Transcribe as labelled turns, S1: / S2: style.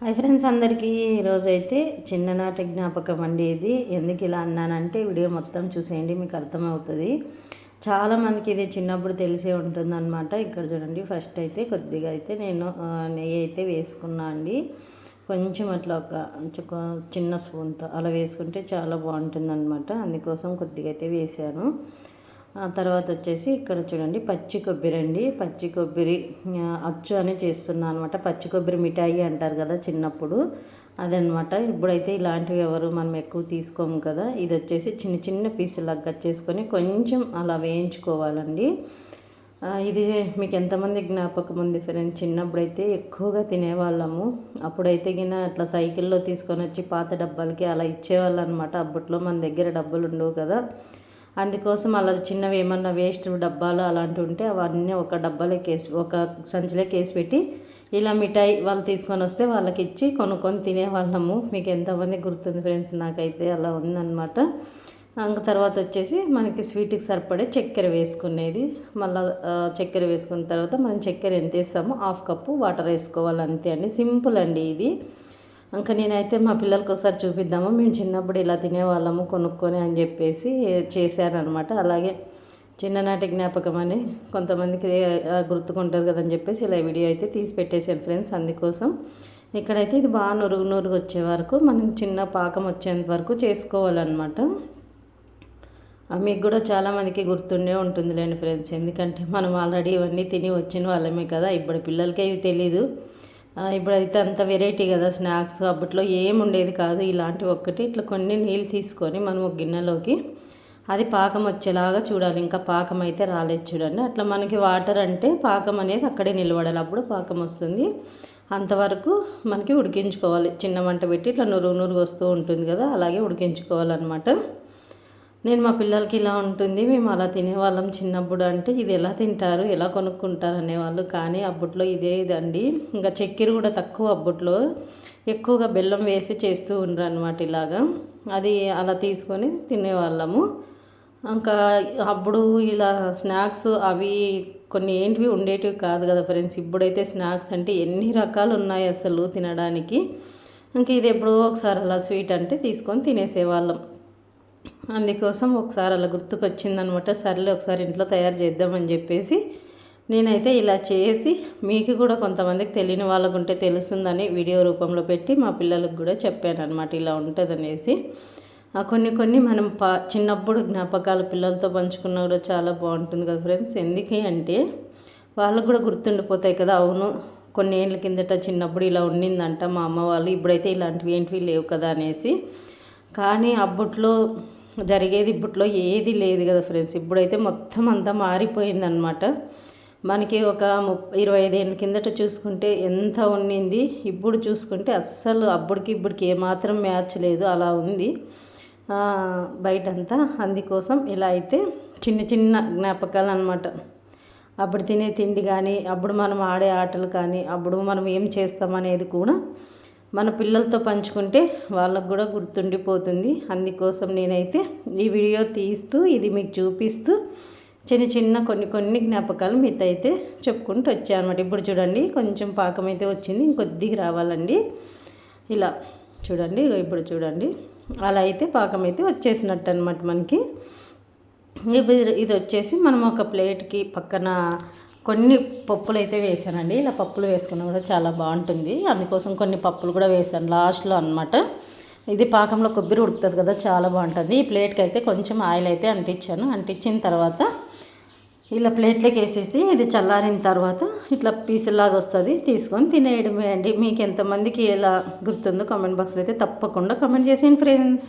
S1: Hi friends, అందరికీ ఈరోజైతే చిన్ననాటి జ్ఞాపకం అండి. ఇది ఎందుకు ఇలా అన్నానంటే వీడియో మొత్తం చూసేయండి, మీకు అర్థమవుతుంది. చాలామందికి ఇది చిన్నప్పుడు తెలిసే ఉంటుందన్నమాట. ఇక్కడ చూడండి, ఫస్ట్ అయితే కొద్దిగా అయితే నేను నెయ్యి అయితే వేసుకున్నా అండి. కొంచెం అట్లా ఒక చిన్న స్పూన్తో అలా వేసుకుంటే చాలా బాగుంటుందన్నమాట. అందుకోసం కొద్దిగా అయితే వేసాను. తర్వాత వచ్చేసి ఇక్కడ చూడండి, పచ్చి కొబ్బరి అండి. పచ్చి కొబ్బరి అచ్చు అని చేస్తున్నాను అనమాట. పచ్చి కొబ్బరి మిఠాయి అంటారు కదా చిన్నప్పుడు, అదనమాట. ఇప్పుడైతే ఇలాంటివి ఎవరు మనం ఎక్కువ తీసుకోము కదా. ఇది వచ్చేసి చిన్న చిన్న పీసులాగా కట్ చేసుకొని కొంచెం అలా వేయించుకోవాలండి. ఇది మీకు ఎంతమంది జ్ఞాపకం ఉంది ఫ్రెండ్స్? చిన్నప్పుడైతే ఎక్కువగా తినేవాళ్ళము. అప్పుడైతే గిన అట్లా సైకిల్లో తీసుకొని వచ్చి పాత డబ్బాలకి అలా ఇచ్చేవాళ్ళు అనమాట. అప్పట్లో మన దగ్గర డబ్బులు ఉండవు కదా, అందుకోసం అలా చిన్నవి ఏమన్నా వేస్ట్ డబ్బాలు అలాంటివి ఉంటే అవన్నీ ఒక డబ్బాలోకి వేసి ఒక సంచిలోకి వేసి పెట్టి ఇలా మిఠాయి వాళ్ళు తీసుకొని వస్తే వాళ్ళకి ఇచ్చి కొనుక్కొని తినేవాళ్ళము. మీకు ఎంతమంది గుర్తుంది ఫ్రెండ్స్? నాకైతే అలా ఉందన్నమాట. ఇంకా తర్వాత వచ్చేసి మనకి స్వీట్కి సరిపడే చక్కెర వేసుకునేది. మళ్ళీ చక్కెర వేసుకున్న తర్వాత మనం చక్కెర ఎంత వేస్తామో 1/2 కప్పు వాటర్ వేసుకోవాలి, అంతే అండి. సింపుల్ అండి ఇది. ఇంకా నేనైతే మా పిల్లలకి ఒకసారి చూపిద్దాము, మేము చిన్నప్పుడు ఇలా తినేవాళ్ళము కొనుక్కొని అని చెప్పేసి చేశారనమాట. అలాగే చిన్ననాటి జ్ఞాపకం అని కొంతమందికి గుర్తుకుంటుంది కదని చెప్పేసి ఇలా వీడియో అయితే తీసి పెట్టేశాను ఫ్రెండ్స్. అందుకోసం ఇక్కడైతే ఇది బాగా నురుగు వచ్చే వరకు మనం చిన్న పాకం వచ్చేంత వరకు చేసుకోవాలన్నమాట. మీకు కూడా చాలామందికి గుర్తుండే ఉంటుందిలేండి ఫ్రెండ్స్, ఎందుకంటే మనం ఆల్రెడీ ఇవన్నీ తిని వచ్చిన వాళ్ళమే కదా. ఇప్పుడు పిల్లలకి ఇవి తెలీదు. ఇప్పుడైతే అంత వెరైటీ కదా స్నాక్స్. అప్పట్లో ఏముండేది కాదు. ఇలాంటివి ఒక్కటి ఇట్లా కొన్ని నీళ్ళు తీసుకొని మనం ఒక గిన్నెలోకి అది పాకం వచ్చేలాగా చూడాలి. ఇంకా పాకం అయితే రాలేదు చూడండి. అట్లా మనకి వాటర్ అంటే పాకం అనేది అక్కడే నిలబడాలి, అప్పుడు పాకం వస్తుంది. అంతవరకు మనకి ఉడికించుకోవాలి. చిన్న మంట పెట్టి ఇట్లా నురుగు వస్తూ ఉంటుంది కదా, అలాగే ఉడికించుకోవాలన్నమాట. నేను మా పిల్లలకి ఇలా ఉంటుంది, మేము అలా తినేవాళ్ళం చిన్నప్పుడు. అంటే ఇది ఎలా తింటారు, ఎలా కొనుక్కుంటారు అనేవాళ్ళు. కానీ అప్పట్లో ఇదేదండి. ఇంకా చక్కెర కూడా తక్కువ, అప్పట్లో ఎక్కువగా బెల్లం వేసి చేస్తూ ఉండరు అనమాట. ఇలాగా అది అలా తీసుకొని తినేవాళ్ళము. ఇంకా అప్పుడు ఇలా స్నాక్స్ అవి కొన్ని ఏంటివి ఉండేటివి కాదు కదా ఫ్రెండ్స్. ఇప్పుడైతే స్నాక్స్ అంటే ఎన్ని రకాలు ఉన్నాయి అసలు తినడానికి. ఇంకా ఇది ఎప్పుడో ఒకసారి అలా స్వీట్ అంటే తీసుకొని తినేసేవాళ్ళం. అందుకోసం ఒకసారి అలా గుర్తుకొచ్చిందనమాట. సర్లే ఒకసారి ఇంట్లో తయారు చేద్దామని చెప్పేసి నేనైతే ఇలా చేసి మీకు కూడా కొంతమందికి తెలియని వాళ్ళకు ఉంటే తెలుస్తుందని వీడియో రూపంలో పెట్టి మా పిల్లలకు కూడా చెప్పాను అనమాట. ఇలా ఉంటుందనేసి కొన్ని మనం చిన్నప్పుడు జ్ఞాపకాలు పిల్లలతో పంచుకున్నా కూడా చాలా బాగుంటుంది కదా ఫ్రెండ్స్. ఎందుకు అంటే వాళ్ళకు కూడా గుర్తుండిపోతాయి కదా. అవును, కొన్ని ఏళ్ళ కిందట చిన్నప్పుడు ఇలా ఉండిందంట మా అమ్మ వాళ్ళు, ఇప్పుడైతే ఇలాంటివి ఏంటివి లేవు కదా అనేసి. కానీ అప్పట్లో జరిగేది ఇప్పట్లో ఏది లేదు కదా ఫ్రెండ్స్. ఇప్పుడైతే మొత్తం అంతా మారిపోయిందనమాట. మనకి ఒక 25 ఏళ్ళ కిందట చూసుకుంటే ఎంత ఉండింది, ఇప్పుడు చూసుకుంటే అస్సలు అప్పటికి ఇప్పటికి ఏమాత్రం మ్యాచ్ లేదు, అలా ఉంది బయటంతా. అందుకోసం ఇలా అయితే చిన్న చిన్న జ్ఞాపకాలు అనమాట. అప్పుడు తినే తిండి కానీ, అప్పుడు మనం ఆడే ఆటలు కానీ, అప్పుడు మనం ఏం చేస్తామనేది కూడా మన పిల్లలతో పంచుకుంటే వాళ్ళకు కూడా గుర్తుండిపోతుంది. అందుకోసం నేనైతే ఈ వీడియో తీస్తూ ఇది మీకు చూపిస్తూ చిన్న చిన్న కొన్ని జ్ఞాపకాలు మీతో అయితే చెప్పుకుంటూ వచ్చాను అనమాట. ఇప్పుడు చూడండి, కొంచెం పాకం అయితే వచ్చింది, ఇంకొద్దిగా రావాలండి. ఇలా చూడండి, ఇప్పుడు చూడండి, అలా అయితే పాకం అయితే వచ్చేసినట్టు అనమాట మనకి. ఇది వచ్చేసి మనం ఒక ప్లేట్కి పక్కన కొన్ని పప్పులు అయితే వేసానండి. ఇలా పప్పులు వేసుకున్నా కూడా చాలా బాగుంటుంది. అందుకోసం కొన్ని పప్పులు కూడా వేసాను లాస్ట్లో అనమాట. ఇది పాకంలో కొబ్బరి ఉడుకుతుంది కదా, చాలా బాగుంటుంది. ఈ ప్లేట్కి అయితే కొంచెం ఆయిల్ అయితే అంటించాను. అంటించిన తర్వాత ఇలా ప్లేట్లోకి వేసేసి ఇది చల్లారిన తర్వాత ఇట్లా పీసులాగా వస్తుంది, తీసుకొని తినేయడమే అండి. మీకు ఎంతమందికి ఎలా గుర్తుందో కామెంట్ బాక్స్లో అయితే తప్పకుండా కామెంట్ చేసేయండి ఫ్రెండ్స్.